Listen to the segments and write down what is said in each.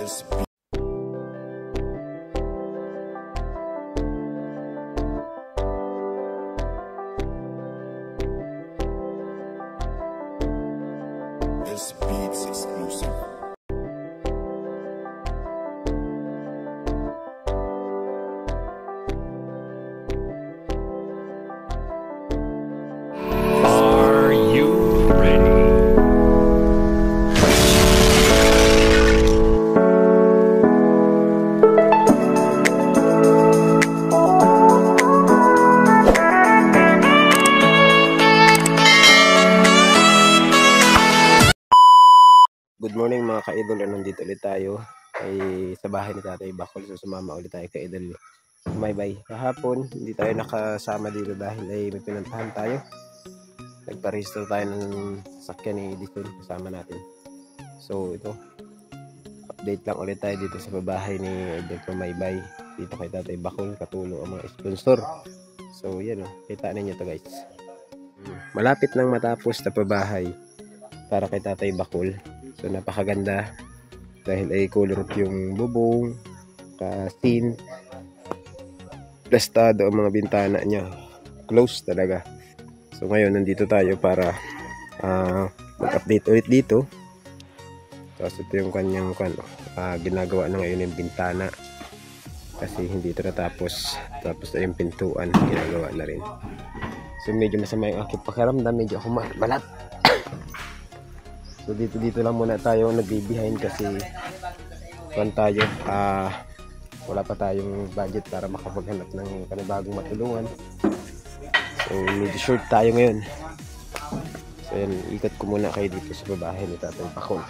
This beats exclusive. Are you ready? Good morning mga ka-idol, nandito ulit tayo ay sa bahay ni Tatay Bakol. So sumama ulit tayo kay Idol Maybay. Kahapon hindi tayo nakasama dito dahil ay may pinuntahan tayo. Nagpa-register tayo ng sasakyan ni Edison kasama natin. So ito, update lang ulit tayo dito sa bahay ni Idol Maybay. Dito kay Tatay Bakol, katulong ang mga sponsor. So yan o, kita ninyo to guys. Malapit nang matapos na pabahay para kay Tatay Bakol. So napakaganda dahil ay color yung bubong, kasin, plastado ang mga bintana niya, close talaga. So ngayon nandito tayo para mag-update ulit dito. Tapos ito yung kanyang ginagawa na ngayon yung bintana kasi hindi ito natapos. Tapos na yung pintuan, ginagawa na rin. So medyo masama yung aking pakiramdam, medyo ako balat. So dito lang muna tayo nagbe-behind kasi tayo wala pa tayong budget para makapaghanap ng panibagong matulungan. So medyo short tayo ngayon. So yan, ikot ko muna kayo dito sa babae ni Tatay Bakol.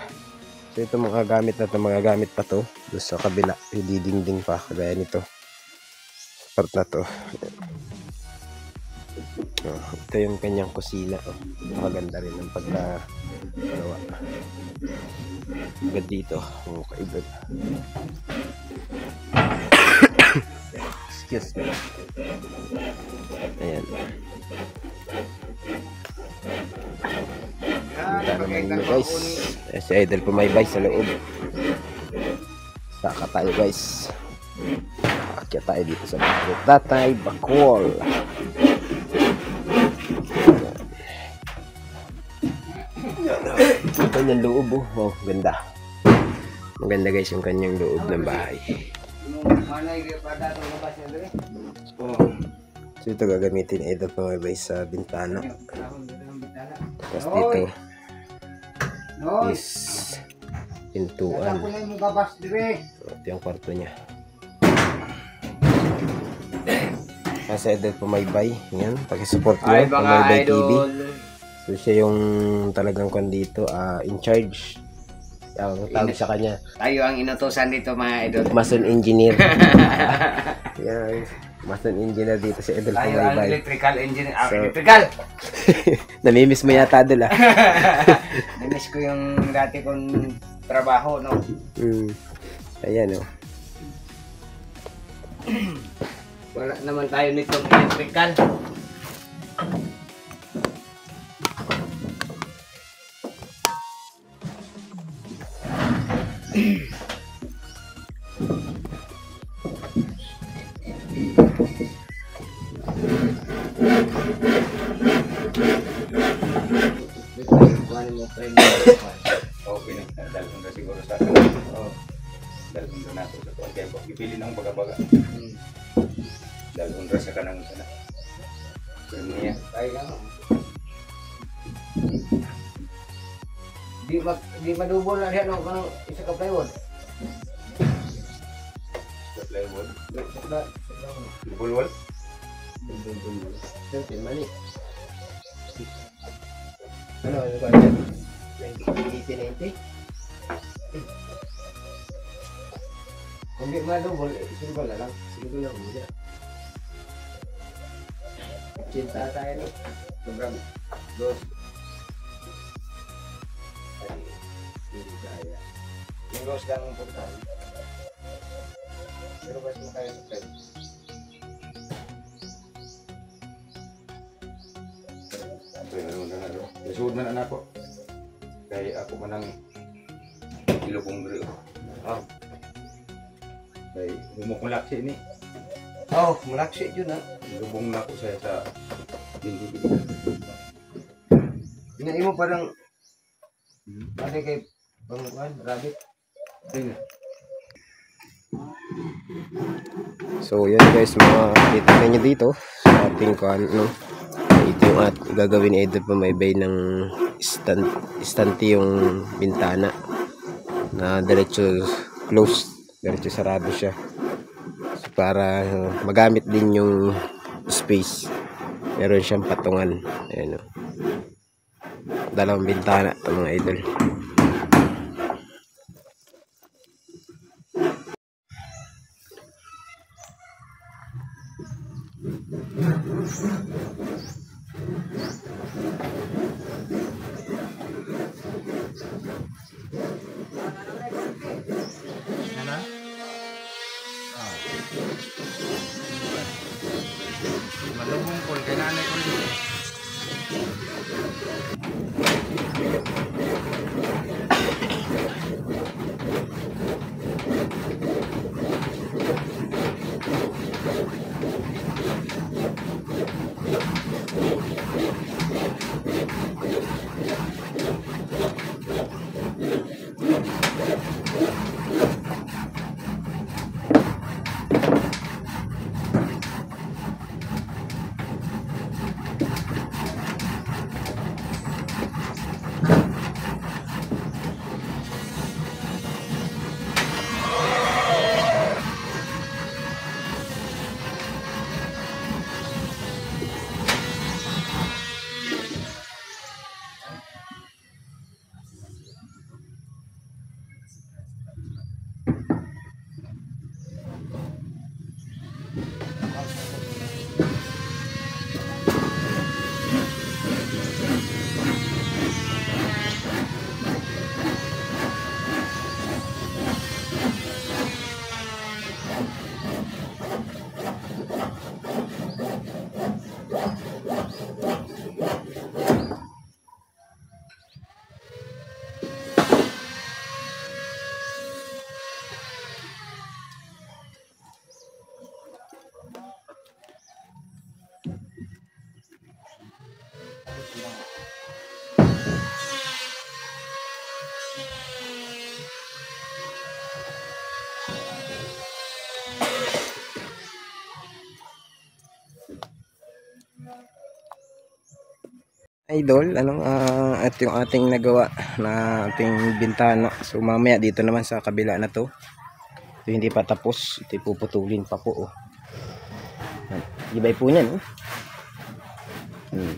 So ito mga gamit na ito, mga gamit pa to doon sa kabila, didingding pa kagaya nito part na to. Ito yung kanyang kusina. Maganda rin ang pagkagawa. Agad dito ang kaibad. Excuse me. Ayan. Punta naman nyo guys. Si Idol Maybay sa loob. Saka tayo guys. Akya tayo dito sa bahay Tatay Bakol. Yung kanyang loob oh, ganda. Maganda guys yung kanyang loob ng bahay. So ito gagamitin ni Idol Maybay sa bintana. Tapos dito is pintuan. Ito yung kwarto niya. Kasi Idol Maybay, yan, paki-support nyo Maybay TV. So siya yung talagang dito, in charge. Ang tawag sa kanya, tayo ang inutusan dito mga idol. Mason engineer. Yan, Mason engineer dito si Idol Tayo ang Maybay. electrical engineer. So, Electrical! namimiss mo yata Idol Namiss ko yung dati kong trabaho, no? Ayan o. Wala naman tayo nitong electrical. Okay na, dalhin na siguro sa akin. Dalhin na nato sa tuwan. Kaya ipili ng baga-baga. Dalhin na sa kanang sana. Pero niya. Tayo lang. Di madubol na siya, no? Kung isa ka plywood. Sa plywood. Bulwal. Siyempre, mani. Ano ka dyan? 20-90? Kung di madubol, single na lang. Siguro lang muna. Cinta tayo, no? Sobrang dos. Ay, hindi kaya. Yung dos lang ang punta. Pero basta mo kaya sa plywood. Isuod man na ako. Kaya ako manang ilubong diri. Kay humukulak siya ini. Oh, malaksi yun ha. Lubong na ako sa hindi. Tingnan mo parang pati kay Panguan, rabbit. Ayun. So yan guys, mga kita nyo dito sa ating ano, ito yung gagawin ni Idol Pumaybay ng istante yung bintana na diretso closed, diretso sarado siya. So, para magamit din yung space, meron siyang patungan. Ayan, dalawang bintana ito mga idol. Malumungkol kay nanay ko rin. Idol, ito yung ating nagawa na ating bintana. So mamaya dito naman sa kabila na to. Ito hindi pa tapos. Ito puputulin pa po. Ibay po niyan.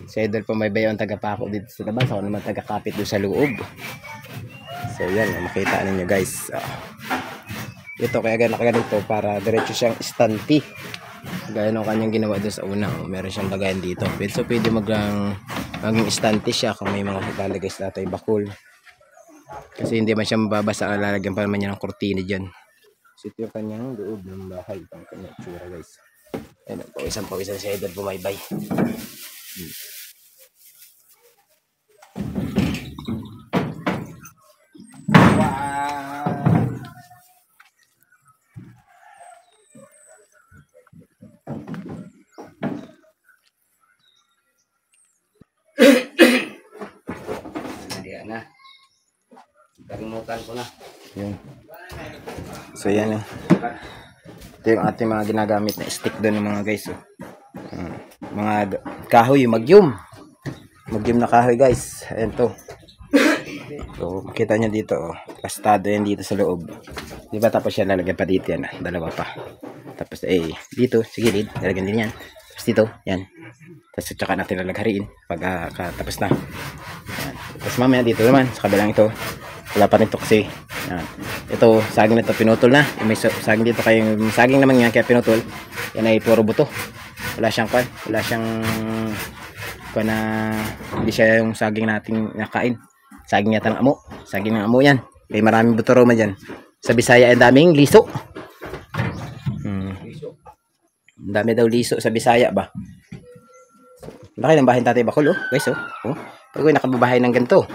Si Idol Pumaybay ang tagapako dito sa labas. Ako naman tagakapit doon sa loob. So yan, makita ninyo guys. Ito kaya ganito para diretso siyang istanti. Gaya ng kanyang ginawa doon sa una. Meron siyang lagayan dito. So pwede maging istante siya kung may mga lalagay sa tayo bakul. Kasi hindi man siya mababasa, lalagyan pa naman niya ng kurtina dyan. So ito yung kanyang loob ng bahay. Ang kanyang tsura guys. Ayun, pawisan si Idol Pumaybay. Na. Kalimutan ko na. Yun. So yan o. Ito yung ating mga ginagamit na stick doon ng mga guys. Mga kahoy, magyum na kahoy guys. Ayan to. So makita nyo dito o. Pastado yan dito sa loob. Diba tapos yan lalagyan pa dito yan. Dalawa pa. Tapos dito sa gilid. Lalagyan din yan. Tapos dito yan. Tapos tsaka natin lalagharin pag tapos na. Yan. Tapos mamaya dito naman sa kabilang ito wala pa rin toksi. Ito saging na ito pinutol na. May saging dito kayong saging naman yan kaya pinutol. Yan ay puro buto. Wala siyang kwan. Wala siyang kwan na hindi siya yung saging nating nakain. Saging yata ng amo. Saging ng amo yan. May maraming buto roma dyan. Sa Bisaya ay daming liso. Ang dami daw liso sa Bisaya ba. Laki ng bahay ng Tatay Bakul guys pag nakababahay ng ganito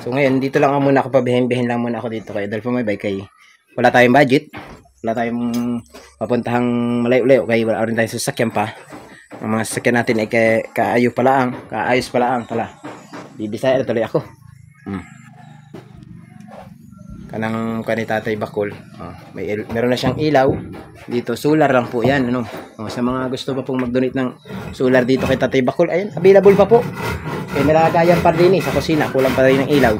so ngayon dito lang ako muna ako pabihin lang muna ako dito kay Idol Pumaybay kay wala tayong budget wala tayong papuntahang malayo-layo kaya wala rin tayong sasakyan pa. Ang mga sasakyan natin ay kaayos pala pala. Bibisaya na tuloy ako. Kanang kani Tatay Bakol. Meron na siyang ilaw. Dito solar lang po 'yan, ano. Sa mga gusto pa pong mag-donate ng solar dito kay Tatay Bakol, ayun, available pa po. Kaya nilagayan pa rin sa kusina, kulang pa rin ng ilaw.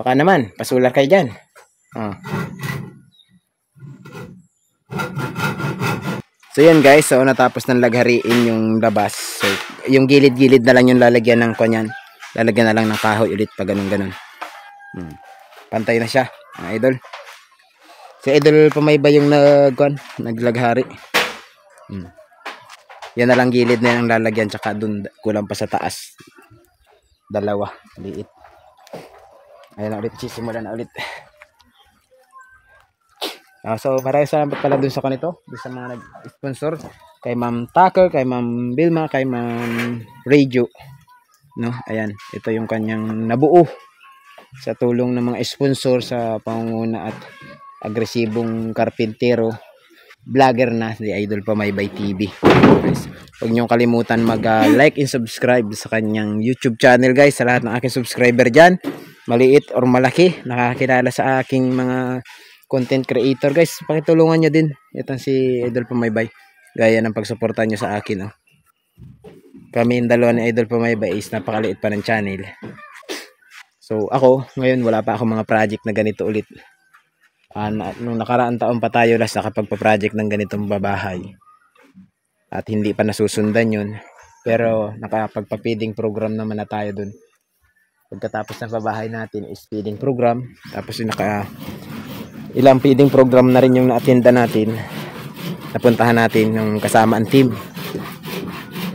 Baka naman, pa-solar kayo diyan. So yan guys, so natapos ng laghariin yung labas. So yung gilid-gilid na lang yung lalagyan ng kanyan. Lalagyan na lang ng kahoy ulit pag ganun-ganun. Pantay na siya, mga idol. Si Idol Pumaybay yung naglaghari. Yan na lang gilid na yung lalagyan, tsaka dun kulang pa sa taas. Dalawa, liit. Ayan na ulit, simulan na ulit. So maraming salamat pala dun sa kanito, dun sa mga nag-sponsor. Kay Ma'am Tucker, kay Ma'am Vilma, kay Ma'am Radio. No, ayan, ito yung kanyang nabuo sa tulong ng mga sponsor sa pangunguna at agresibong karpintero vlogger na si Idol Pumaybay TV. Guys, huwag niyong kalimutan mag-like and subscribe sa kanyang YouTube channel guys. Sa lahat ng aking subscriber dyan, maliit or malaki, nakakilala sa aking mga content creator guys, pakitulungan nyo din itong si Idol Pumaybay gaya ng pagsuporta nyo sa akin. Kami yung dalawa ni Idol Pumaybay is napakaliit pa ng channel. So ako, ngayon wala pa ako mga project na ganito ulit. Nung nakaraang taon pa tayo last nakapagpa-project ng ganitong babahay. At hindi pa nasusundan yun. Pero nakapagpa-feeding program naman na tayo dun. Pagkatapos ng babahay natin is feeding program. Tapos yung ilang feeding program na rin yung na-attenda natin. Napuntahan natin yung kasama ang team.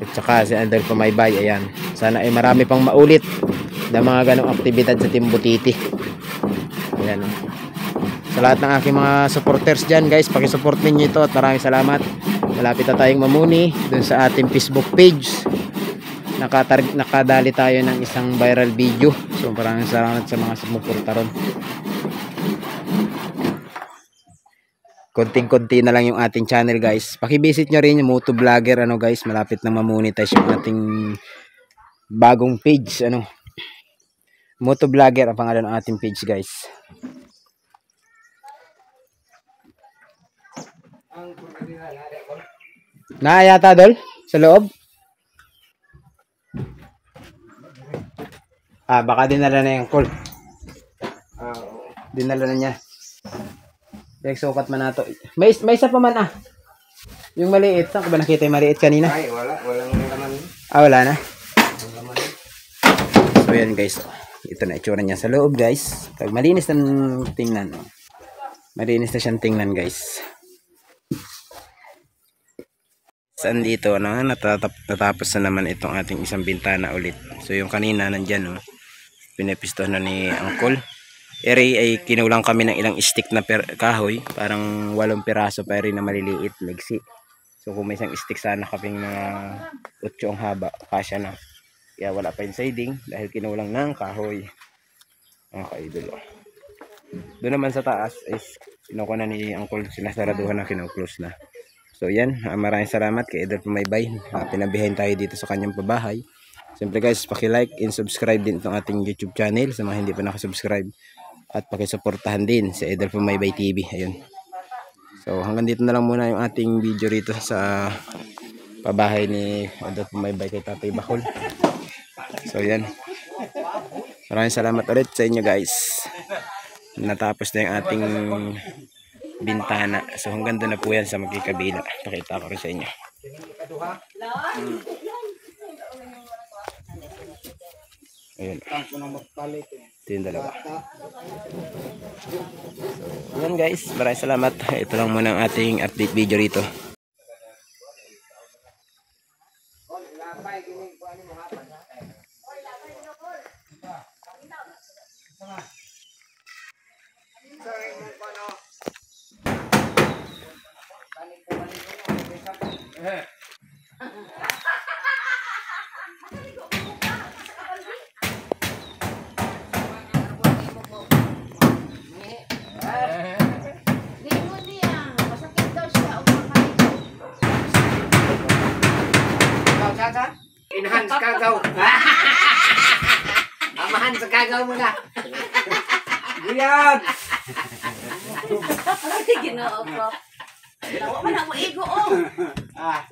At saka si Idol Pumaybay, ayan. Sana ay marami pang maulit na mga ganong aktibidad sa Team Butiti. Ayan. Sa lahat ng aking mga supporters dyan guys, pakisupport ninyo ito at maraming salamat. Malapit na tayong mamuni dun sa ating Facebook page. Nakadali tayo ng isang viral video. So maraming salamat sa mga sumuporta ron. Konting-konti na lang yung ating channel guys. Pakivisit nyo rin yung Moto Vlogger guys, malapit na mamonetize yung ating bagong page Moto Vlogger ang pangalan ng ating page guys. Naayata dol sa loob. Baka dinala na yung call. Dinala na niya. Sukat man nato. May isa pa man yung maliit. Saan ko ba nakita yung maliit kanina? Ay, walang laman. Wala na. So yan guys. Ito na itsura niya sa loob guys. Malinis na tingnan. Malinis na siyang tingnan guys. Saan dito natapos na naman itong ating isang bintana ulit. So yung kanina nandyan pinapisto na ni Uncle. Eri ay kinulang kami ng ilang stick na kahoy, parang 8 piraso pa rin na maliliit, migsi. So kung may isang stick sana kaming mga 8 ang haba, kasya na. Kaya wala pa yung siding dahil kinulang ng kahoy. Mga ka-idol. Doon naman sa taas is kinuha na ni Uncle, sinasaraduhan na, kinuklose na. So yan, maraming salamat kay Idol Pumaybay. Pinabihin tayo dito sa kanyang pabahay. Siyempre guys, paki-like and subscribe din itong ating YouTube channel sa mga hindi pa nakasubscribe. At pakisuportahan din si Idol Pumaybay TV. Ayun. So hanggang dito na lang muna yung ating video rito sa pabahay ni Idol Pumaybay kay Tatay Bakol. So yan. Maraming salamat ulit sa inyo guys. Natapos na yung ating bintana. So hanggang doon na po yan sa magkikabila. Pakita ko rin sa inyo. Ayun. Ito yung dalawa. So, yan guys. Maraming salamat. Ito lang muna ang ating update video rito. kaka? Enhance kagaw. Amahan sa kagaw mo na. Buyag! Ginoo ko. Nawa man ako ego oh. Ah.